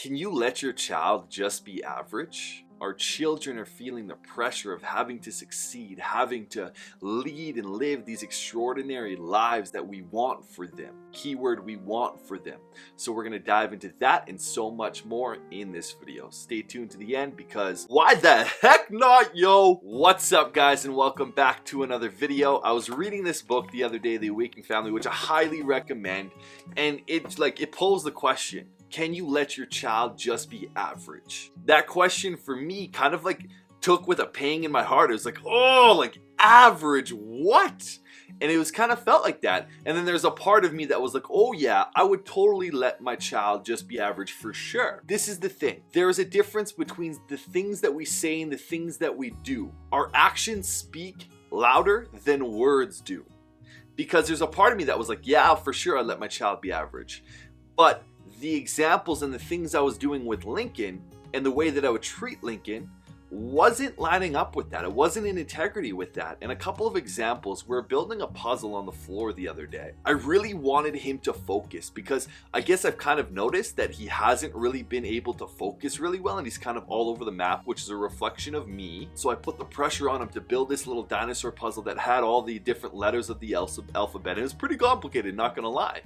Can you let your child just be average? Our children are feeling the pressure of having to succeed, having to lead and live these extraordinary lives that we want for them. Keyword, we want for them. So we're going to dive into that and so much more in this video. Stay tuned to the end because why the heck not, yo? What's up, guys, and welcome back to another video. I was reading this book the other day, The Awakening Family, which I highly recommend, and it poses the question: can you let your child just be average? That question for me kind of took with a pang in my heart. It was like, oh, average, what? And it was kind of felt like that. And then there's a part of me that was like, oh yeah, I would totally let my child just be average for sure. This is the thing. There is a difference between the things that we say and the things that we do. Our actions speak louder than words do. Because there's a part of me that was like, yeah, for sure I'd let my child be average. But the examples and the things I was doing with Lincoln and the way that I would treat Lincoln wasn't lining up with that. It wasn't in integrity with that. And a couple of examples, we're building a puzzle on the floor the other day. I really wanted him to focus because I guess I've kind of noticed that he hasn't really been able to focus really well, and he's kind of all over the map, which is a reflection of me. So I put the pressure on him to build this little dinosaur puzzle that had all the different letters of the alphabet. It was pretty complicated, not gonna lie.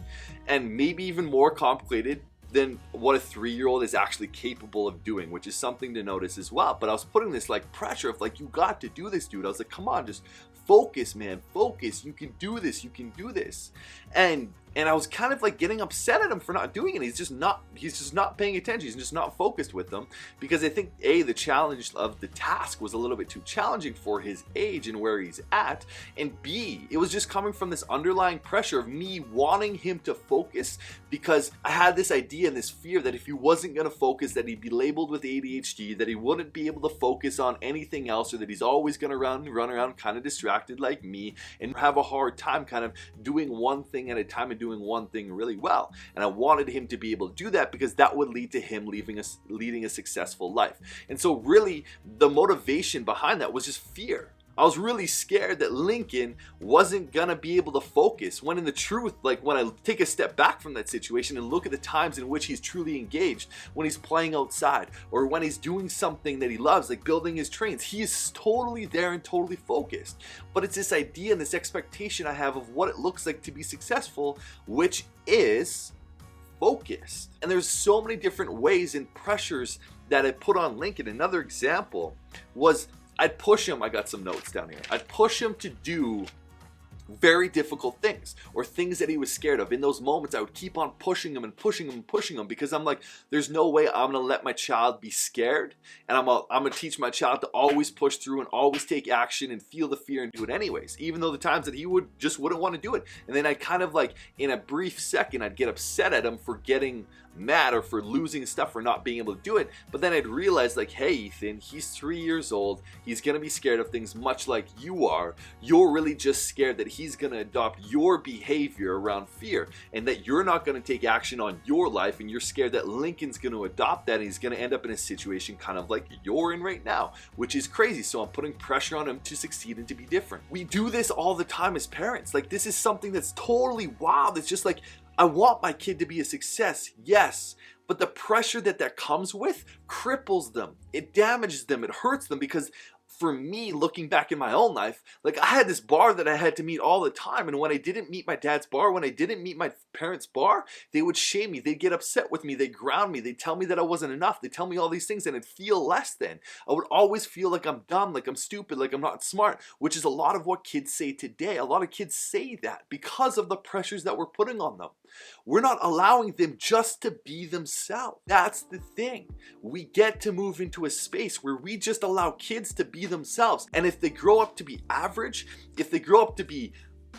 And maybe even more complicated than what a 3-year-old is actually capable of doing, which is something to notice as well. But I was putting this pressure of you got to do this, dude. I was like, come on, just focus, man, focus. You can do this, you can do this. And I was kind of getting upset at him for not doing it. He's just not paying attention. He's just not focused with them, because I think A, the challenge of the task was a little bit too challenging for his age and where he's at, and B, it was just coming from this underlying pressure of me wanting him to focus, because I had this idea and this fear that if he wasn't going to focus, that he'd be labeled with ADHD, that he wouldn't be able to focus on anything else, or that he's always going to run around kind of distracted like me and have a hard time kind of doing one thing at a time and doing one thing really well. And I wanted him to be able to do that because that would lead to him leading a successful life. And so really the motivation behind that was just fear. I was really scared that Lincoln wasn't gonna be able to focus, when in the truth, when I take a step back from that situation and look at the times in which he's truly engaged, when he's playing outside or when he's doing something that he loves, like building his trains, he is totally there and totally focused. But it's this idea and this expectation I have of what it looks like to be successful, which is focused. And there's so many different ways and pressures that I put on Lincoln. Another example was I'd push him, I got some notes down here, I'd push him to do very difficult things, or things that he was scared of. In those moments, I would keep on pushing him and pushing him and pushing him, because I'm like, there's no way I'm gonna let my child be scared, and I'm gonna teach my child to always push through and always take action and feel the fear and do it anyways, even though the times that he wouldn't want to do it. And then I kind of in a brief second, I'd get upset at him for getting mad or for losing stuff, for not being able to do it. But then I'd realize hey, Ethan, he's 3 years old, he's gonna be scared of things much like you are. You're really just scared that he's gonna adopt your behavior around fear, and that you're not gonna take action on your life, and you're scared that Lincoln's gonna adopt that and he's gonna end up in a situation kind of like you're in right now, which is crazy. So I'm putting pressure on him to succeed and to be different. We do this all the time as parents. This is something that's totally wild. It's just I want my kid to be a success, yes, but the pressure that comes with cripples them. It damages them. It hurts them, because for me, looking back in my own life, I had this bar that I had to meet all the time, and when I didn't meet my dad's bar, when I didn't meet my parents' bar, they would shame me, they'd get upset with me, they'd ground me, they'd tell me that I wasn't enough, they'd tell me all these things, and I'd feel less than. I would always feel like I'm dumb, like I'm stupid, like I'm not smart, which is a lot of what kids say today. A lot of kids say that because of the pressures that we're putting on them. We're not allowing them just to be themselves. That's the thing. We get to move into a space where we just allow kids to be themselves. And if they grow up to be average, if they grow up to be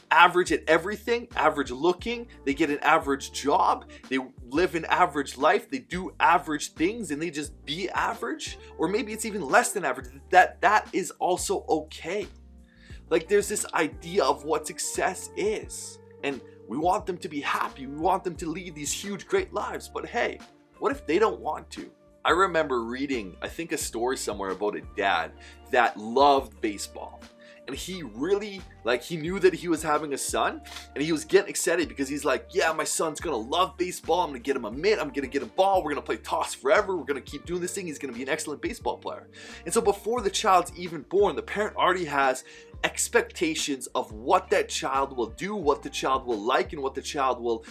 average at everything, average looking, they get an average job, they live an average life, they do average things, and they just be average, or maybe it's even less than average, that is also okay. There's this idea of what success is, and we want them to be happy, we want them to lead these huge, great lives, but hey, what if they don't want to? I remember reading, I think, a story somewhere about a dad that loved baseball. And he really, like, he knew that he was having a son, and he was getting excited because he's like, yeah, my son's gonna love baseball. I'm gonna get him a mitt, I'm gonna get a ball, we're gonna play toss forever, we're gonna keep doing this thing, he's gonna be an excellent baseball player. And so before the child's even born, the parent already has expectations of what that child will do, what the child will like, and what the child will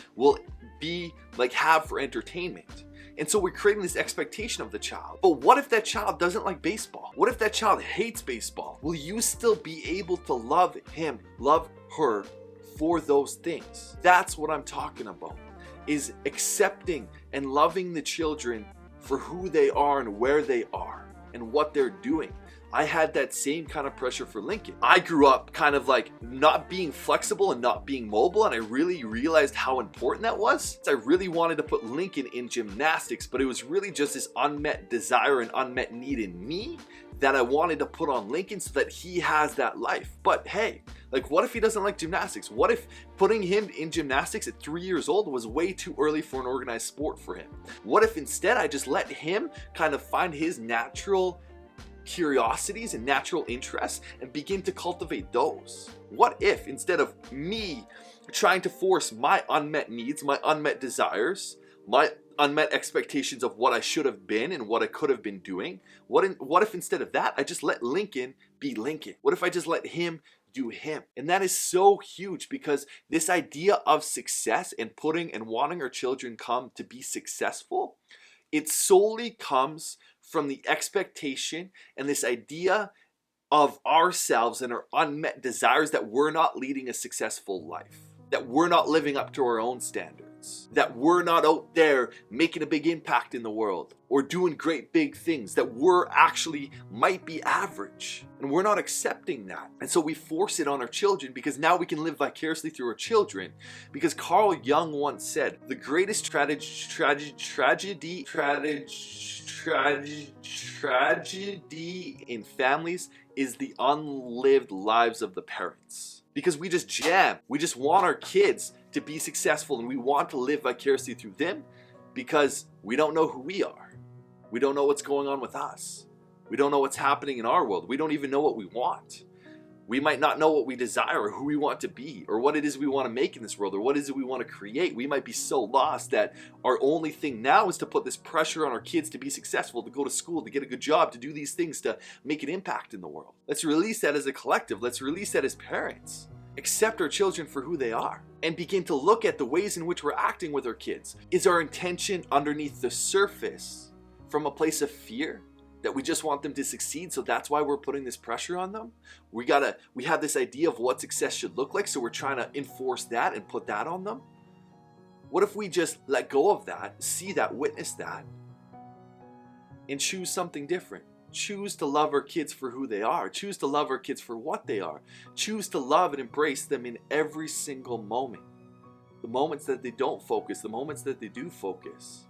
be like, have for entertainment. And so we're creating this expectation of the child. But what if that child doesn't like baseball? What if that child hates baseball? Will you still be able to love him, love her for those things? That's what I'm talking about, is accepting and loving the children for who they are and where they are and what they're doing. I had that same kind of pressure for Lincoln. I grew up kind of like not being flexible and not being mobile, and I really realized how important that was. I really wanted to put Lincoln in gymnastics, but it was really just this unmet desire and unmet need in me that I wanted to put on Lincoln so that he has that life. But hey, like, what if he doesn't like gymnastics? What if putting him in gymnastics at 3 years old was way too early for an organized sport for him? What if instead I just let him kind of find his natural curiosities and natural interests and begin to cultivate those? What if instead of me trying to force my unmet needs, my unmet desires, my unmet expectations of what I should have been and what I could have been doing, what if instead of that I just let Lincoln be Lincoln? What if I just let him do him? And that is so huge, because this idea of success and putting and wanting our children come to be successful, it solely comes from the expectation and this idea of ourselves and our unmet desires that we're not leading a successful life, that we're not living up to our own standards, that we're not out there making a big impact in the world or doing great big things, that we're actually might be average, and we're not accepting that. And so we force it on our children because now we can live vicariously through our children. Because Carl Jung once said, the greatest tragedy in families is the unlived lives of the parents. Because we just jam. We just want our kids to be successful, and we want to live vicariously through them because we don't know who we are. We don't know what's going on with us. We don't know what's happening in our world. We don't even know what we want. We might not know what we desire or who we want to be or what it is we want to make in this world or what is it we want to create. We might be so lost that our only thing now is to put this pressure on our kids to be successful, to go to school, to get a good job, to do these things, to make an impact in the world. Let's release that as a collective. Let's release that as parents. Accept our children for who they are and begin to look at the ways in which we're acting with our kids. Is our intention underneath the surface from a place of fear that we just want them to succeed, so that's why we're putting this pressure on them? We have this idea of what success should look like, so we're trying to enforce that and put that on them? What if we just let go of that, see that, witness that, and choose something different? Choose to love our kids for who they are. Choose to love our kids for what they are. Choose to love and embrace them in every single moment. The moments that they don't focus, the moments that they do focus.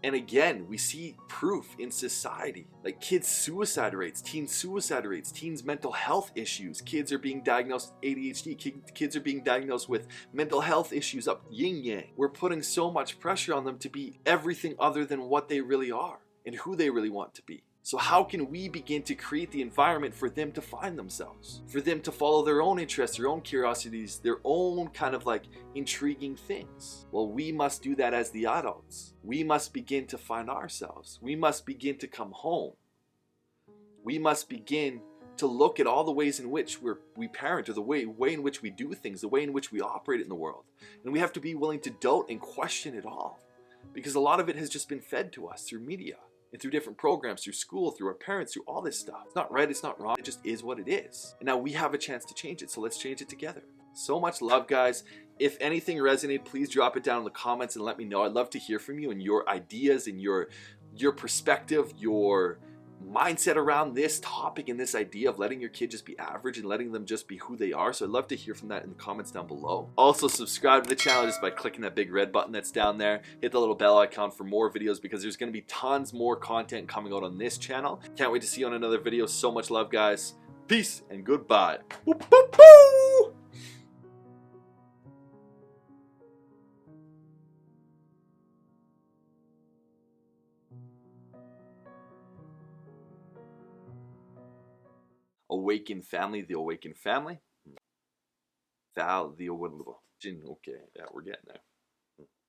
And again, we see proof in society, like kids' suicide rates, teens' mental health issues. Kids are being diagnosed with ADHD. Kids are being diagnosed with mental health issues up yin yang. We're putting so much pressure on them to be everything other than what they really are and who they really want to be. So how can we begin to create the environment for them to find themselves, for them to follow their own interests, their own curiosities, their own kind of like intriguing things? Well, we must do that as the adults. We must begin to find ourselves. We must begin to come home. We must begin to look at all the ways in which we parent, or the way in which we do things, the way in which we operate in the world. And we have to be willing to doubt and question it all, because a lot of it has just been fed to us through media. And through different programs, through school, through our parents, through all this stuff. It's not right, it's not wrong, it just is what it is. And now we have a chance to change it, so let's change it together. So much love, guys. If anything resonated, please drop it down in the comments and let me know. I'd love to hear from you and your ideas and your perspective, your mindset around this topic and this idea of letting your kid just be average and letting them just be who they are. So I'd love to hear from that in the comments down below. Also, subscribe to the channel just by clicking that big red button that's down there. Hit the little bell icon for more videos, because there's going to be tons more content coming out on this channel. Can't wait to see you on another video. So much love, guys. Peace and goodbye. Woo, woo, woo! Awaken family, the awakened family. Val, the awakened. Okay, yeah, we're getting there.